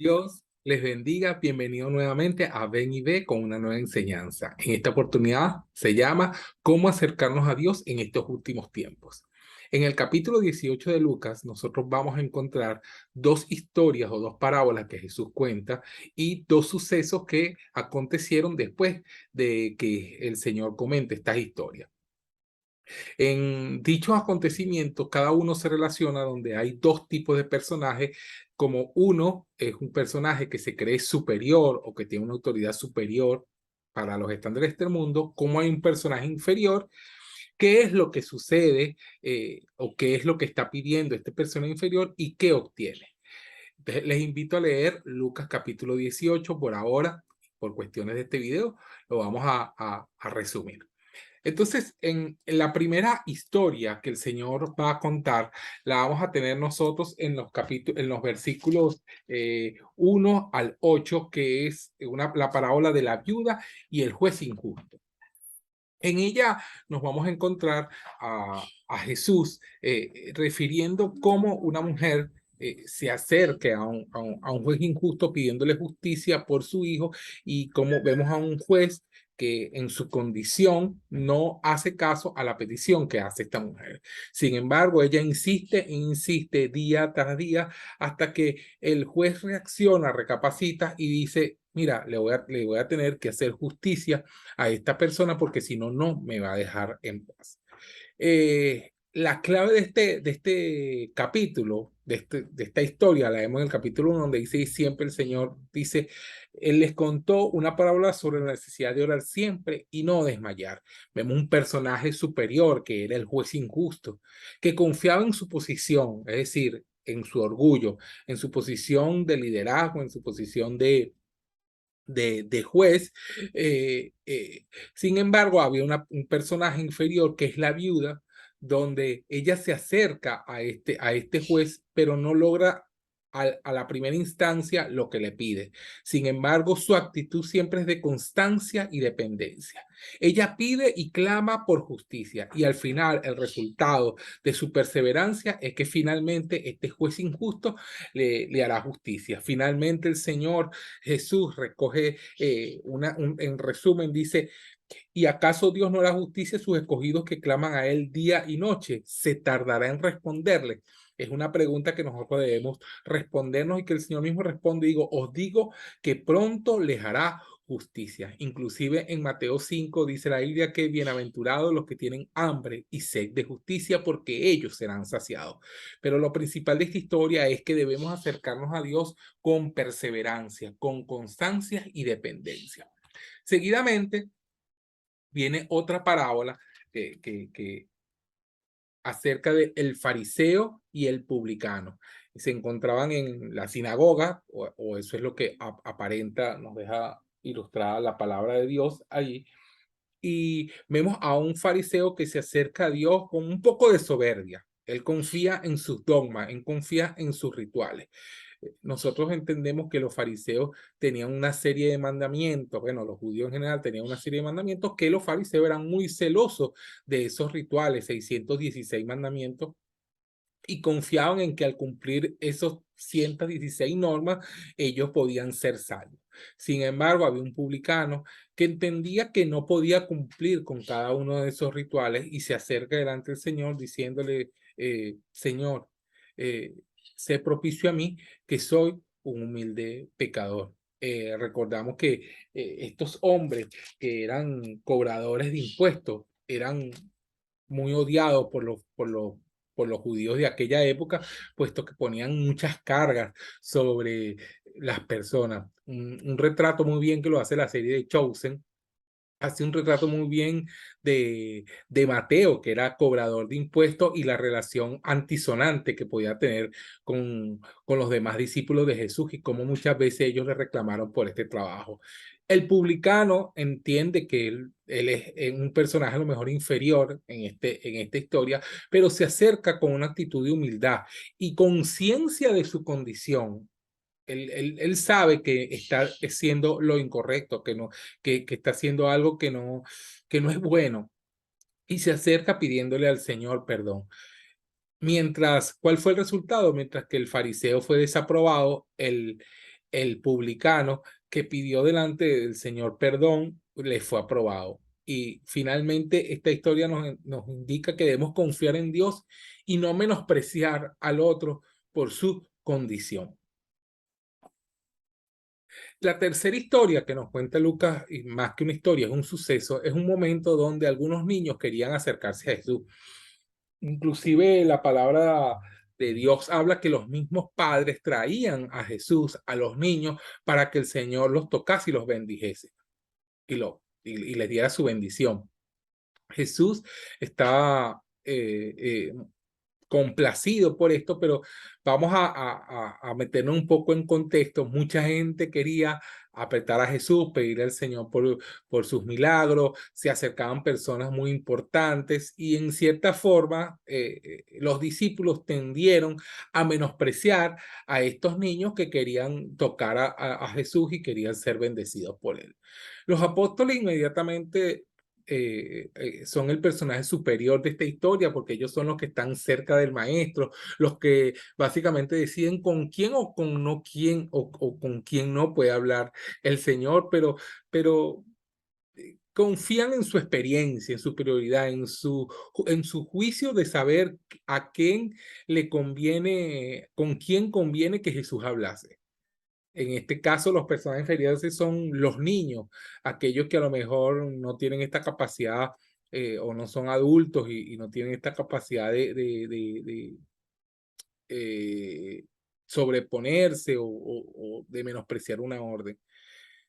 Dios les bendiga. Bienvenido nuevamente a Ven y Ve con una nueva enseñanza. En esta oportunidad se llama ¿Cómo acercarnos a Dios en estos últimos tiempos? En el capítulo 18 de Lucas, nosotros vamos a encontrar dos historias o dos parábolas que Jesús cuenta y dos sucesos que acontecieron después de que el Señor comente estas historias. En dichos acontecimientos, cada uno se relaciona donde hay dos tipos de personajes, como uno es un personaje que se cree superior o que tiene una autoridad superior para los estándares del mundo, como hay un personaje inferior, qué es lo que sucede o qué es lo que está pidiendo este personaje inferior y qué obtiene. Entonces, les invito a leer Lucas capítulo 18 por ahora, por cuestiones de este video, lo vamos a resumir. Entonces, en la primera historia que el Señor va a contar, la vamos a tener nosotros en los capítulos, en los versículos 1 al 8, que es la parábola de la viuda y el juez injusto. En ella nos vamos a encontrar a Jesús refiriendo cómo una mujer se acerque a un juez injusto pidiéndole justicia por su hijo y cómo vemos a un juez que en su condición no hace caso a la petición que hace esta mujer. Sin embargo, ella insiste e insiste día tras día hasta que el juez reacciona, recapacita y dice, mira, le voy a tener que hacer justicia a esta persona porque si no, no me va a dejar en paz. La clave de este capítulo, de esta historia, la vemos en el capítulo 1, donde dice, y siempre el Señor dice, Él les contó una parábola sobre la necesidad de orar siempre y no desmayar. Vemos un personaje superior que era el juez injusto, que confiaba en su posición, es decir, en su orgullo, en su posición de liderazgo, en su posición de juez. Sin embargo, había un personaje inferior que es la viuda, donde ella se acerca a este juez, pero no logra a la primera instancia lo que le pide. Sin embargo, su actitud siempre es de constancia y dependencia. Ella pide y clama por justicia y al final el resultado de su perseverancia es que finalmente este juez injusto le hará justicia. Finalmente el Señor Jesús recoge en resumen, dice, ¿y acaso Dios no hará justicia a sus escogidos que claman a Él día y noche? ¿Se tardará en responderle? Es una pregunta que nosotros debemos respondernos y que el Señor mismo responde. Digo, os digo que pronto les hará justicia. Inclusive en Mateo 5 dice la Biblia que bienaventurados los que tienen hambre y sed de justicia porque ellos serán saciados. Pero lo principal de esta historia es que debemos acercarnos a Dios con perseverancia, con constancia y dependencia. Seguidamente viene otra parábola que acerca de el fariseo y el publicano. Se encontraban en la sinagoga, o eso es lo que aparenta, nos deja ilustrada la palabra de Dios allí, y vemos a un fariseo que se acerca a Dios con un poco de soberbia. Él confía en sus dogmas, él confía en sus rituales. Nosotros entendemos que los fariseos tenían una serie de mandamientos, bueno, los judíos en general tenían una serie de mandamientos que los fariseos eran muy celosos de esos rituales, 616 mandamientos, y confiaban en que al cumplir esos 116 normas, ellos podían ser salvos. Sin embargo, había un publicano que entendía que no podía cumplir con cada uno de esos rituales y se acerca delante del Señor diciéndole, Señor, eh, sé propicio a mí, que soy un humilde pecador. Recordamos que estos hombres que eran cobradores de impuestos eran muy odiado por los judíos de aquella época, puesto que ponían muchas cargas sobre las personas. Un retrato muy bien que lo hace la serie de Chosen, hace un retrato muy bien de Mateo, que era cobrador de impuestos, y la relación antisonante que podía tener con los demás discípulos de Jesús y cómo muchas veces ellos le reclamaron por este trabajo. El publicano entiende que él es un personaje a lo mejor inferior en esta historia, pero se acerca con una actitud de humildad y conciencia de su condición. Él sabe que está haciendo lo incorrecto, que está haciendo algo que no es bueno y se acerca pidiéndole al Señor perdón. ¿Cuál fue el resultado? Mientras que el fariseo fue desaprobado, el publicano que pidió delante del Señor perdón, le fue aprobado. Y finalmente esta historia nos indica que debemos confiar en Dios y no menospreciar al otro por su condición. La tercera historia que nos cuenta Lucas, y más que una historia, es un suceso, es un momento donde algunos niños querían acercarse a Jesús. Inclusive la palabra de Dios habla que los mismos padres traían a Jesús a los niños para que el Señor los tocase y los bendijese y les diera su bendición. Jesús estaba complacido por esto, pero vamos a meternos un poco en contexto. Mucha gente quería apretar a Jesús, pedirle al Señor por sus milagros, se acercaban personas muy importantes y en cierta forma los discípulos tendieron a menospreciar a estos niños que querían tocar a Jesús y querían ser bendecidos por él. Los apóstoles inmediatamente son el personaje superior de esta historia porque ellos son los que están cerca del maestro, los que básicamente deciden con quién o con no quién o con quién no puede hablar el Señor, pero confían en su experiencia, en su prioridad, en su juicio de saber a quién le conviene, con quién conviene que Jesús hablase. En este caso, los personajes inferiores son los niños, aquellos que a lo mejor no tienen esta capacidad o no son adultos y no tienen esta capacidad de sobreponerse o de menospreciar una orden.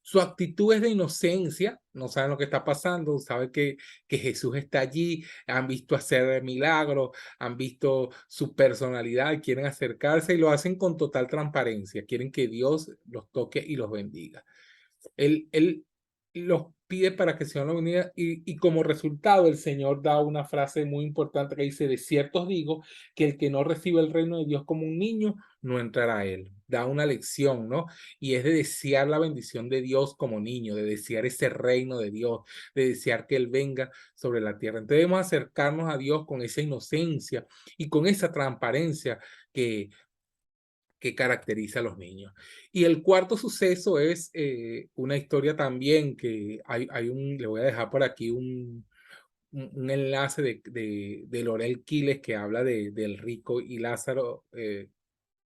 Su actitud es de inocencia, no saben lo que está pasando, saben que Jesús está allí, han visto hacer milagros, han visto su personalidad, quieren acercarse y lo hacen con total transparencia, quieren que Dios los toque y los bendiga. Él los pide para que el Señor los bendiga y como resultado el Señor da una frase muy importante que dice, de cierto os digo que el que no recibe el reino de Dios como un niño, no entrará a él. Da una lección, ¿no? Y es de desear la bendición de Dios como niño, de desear ese reino de Dios, de desear que Él venga sobre la tierra. Entonces debemos acercarnos a Dios con esa inocencia y con esa transparencia que caracteriza a los niños. Y el cuarto suceso es una historia también que le voy a dejar por aquí un enlace de Lorel Quiles que habla del rico y Lázaro,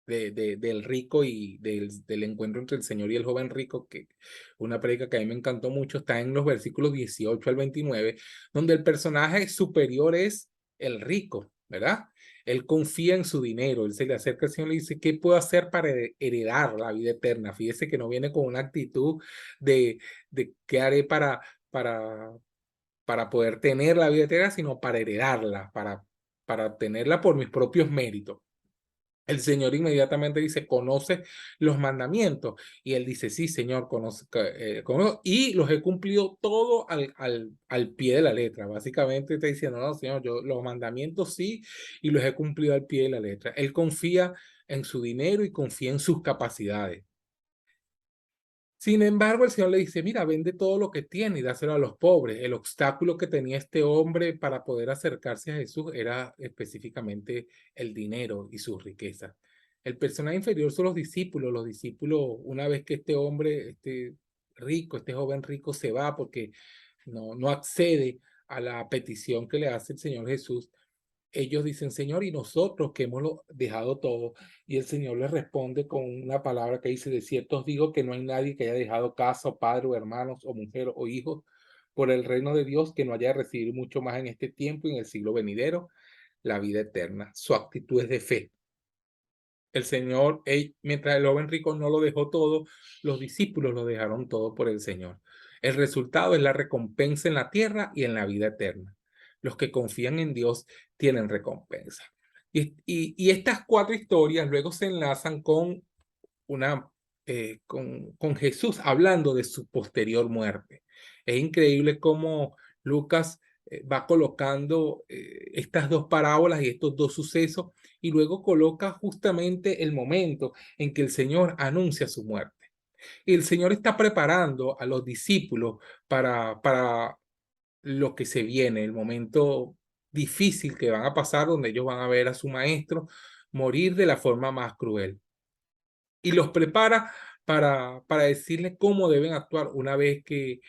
del rico y del encuentro entre el Señor y el joven rico, que una predica que a mí me encantó mucho, está en los versículos 18 al 29, donde el personaje superior es el rico, ¿verdad? Él confía en su dinero, él se le acerca al Señor y le dice, ¿qué puedo hacer para heredar la vida eterna? Fíjese que no viene con una actitud de qué haré para poder tener la vida eterna, sino para heredarla, para obtenerla por mis propios méritos. El Señor inmediatamente dice, ¿conoce los mandamientos? Y él dice, sí, Señor, conozco, y los he cumplido todo al pie de la letra. Básicamente está diciendo, no, Señor, yo los mandamientos sí, y los he cumplido al pie de la letra. Él confía en su dinero y confía en sus capacidades. Sin embargo, el Señor le dice, mira, vende todo lo que tiene y dáselo a los pobres. El obstáculo que tenía este hombre para poder acercarse a Jesús era específicamente el dinero y sus riquezas. El personaje inferior son los discípulos. Los discípulos, una vez que este hombre, este joven rico se va porque no accede a la petición que le hace el Señor Jesús, ellos dicen, Señor, y nosotros que hemos dejado todo. Y el Señor les responde con una palabra que dice, de cierto os digo que no hay nadie que haya dejado casa, o padre, o hermanos, o mujer, o hijos, por el reino de Dios, que no haya recibido mucho más en este tiempo y en el siglo venidero, la vida eterna. Su actitud es de fe. El Señor, mientras el joven rico no lo dejó todo, los discípulos lo dejaron todo por el Señor. El resultado es la recompensa en la tierra y en la vida eterna. Los que confían en Dios tienen recompensa. Y estas cuatro historias luego se enlazan con con Jesús hablando de su posterior muerte. Es increíble cómo Lucas va colocando estas dos parábolas y estos dos sucesos y luego coloca justamente el momento en que el Señor anuncia su muerte. Y el Señor está preparando a los discípulos para lo que se viene, el momento difícil que van a pasar, donde ellos van a ver a su maestro morir de la forma más cruel. Y los prepara para decirle cómo deben actuar una vez que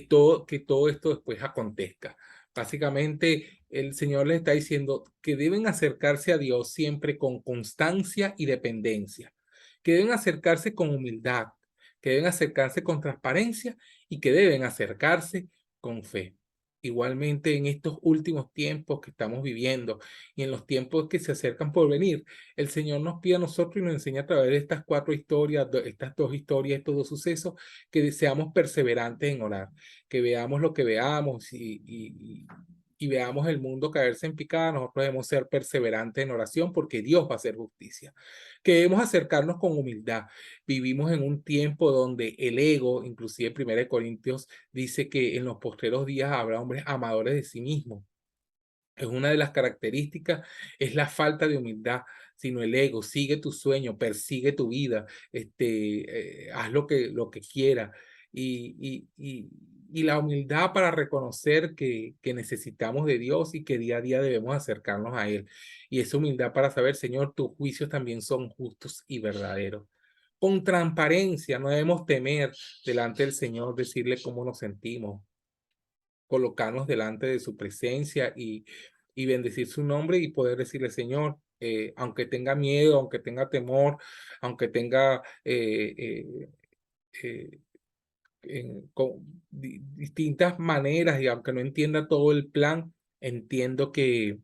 todo esto después acontezca. Básicamente, el Señor les está diciendo que deben acercarse a Dios siempre con constancia y dependencia, que deben acercarse con humildad, que deben acercarse con transparencia y que deben acercarse con fe. Igualmente en estos últimos tiempos que estamos viviendo y en los tiempos que se acercan por venir, el Señor nos pide a nosotros y nos enseña a través de estas cuatro historias, estas dos historias, estos dos sucesos, que seamos perseverantes en orar, que veamos lo que veamos y veamos el mundo caerse en picada. Nosotros debemos ser perseverantes en oración porque Dios va a hacer justicia. Que debemos acercarnos con humildad. Vivimos en un tiempo donde el ego, inclusive 1 Corintios dice que en los postreros días habrá hombres amadores de sí mismos. Es una de las características, es la falta de humildad, sino el ego. Sigue tu sueño, persigue tu vida, haz lo que quieras. Y la humildad para reconocer que necesitamos de Dios y que día a día debemos acercarnos a Él. Y esa humildad para saber, Señor, tus juicios también son justos y verdaderos. Con transparencia, no debemos temer delante del Señor decirle cómo nos sentimos, colocarnos delante de su presencia y bendecir su nombre y poder decirle, Señor, aunque tenga miedo, aunque tenga temor, aunque tenga eh, distintas maneras y aunque no entienda todo el plan, entiendo que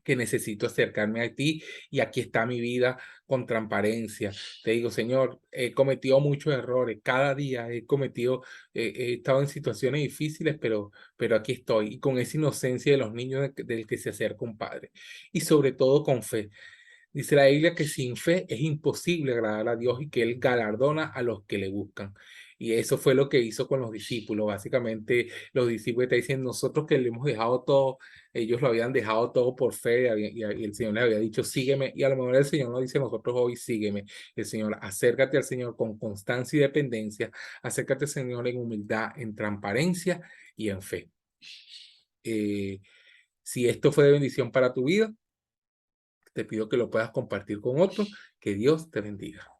necesito acercarme a ti y aquí está mi vida con transparencia. Te digo, Señor, he cometido muchos errores, cada día he estado en situaciones difíciles, pero aquí estoy y con esa inocencia de los niños del que se acerca un padre y sobre todo con fe. Dice la Biblia que sin fe es imposible agradar a Dios y que Él galardona a los que le buscan. Y eso fue lo que hizo con los discípulos. Básicamente, los discípulos están diciendo, nosotros que le hemos dejado todo, ellos lo habían dejado todo por fe y el Señor les había dicho, sígueme. Y a lo mejor el Señor nos dice a nosotros hoy, sígueme. El Señor, acércate al Señor con constancia y dependencia. Acércate al Señor en humildad, en transparencia y en fe. Si esto fue de bendición para tu vida, te pido que lo puedas compartir con otros. Que Dios te bendiga.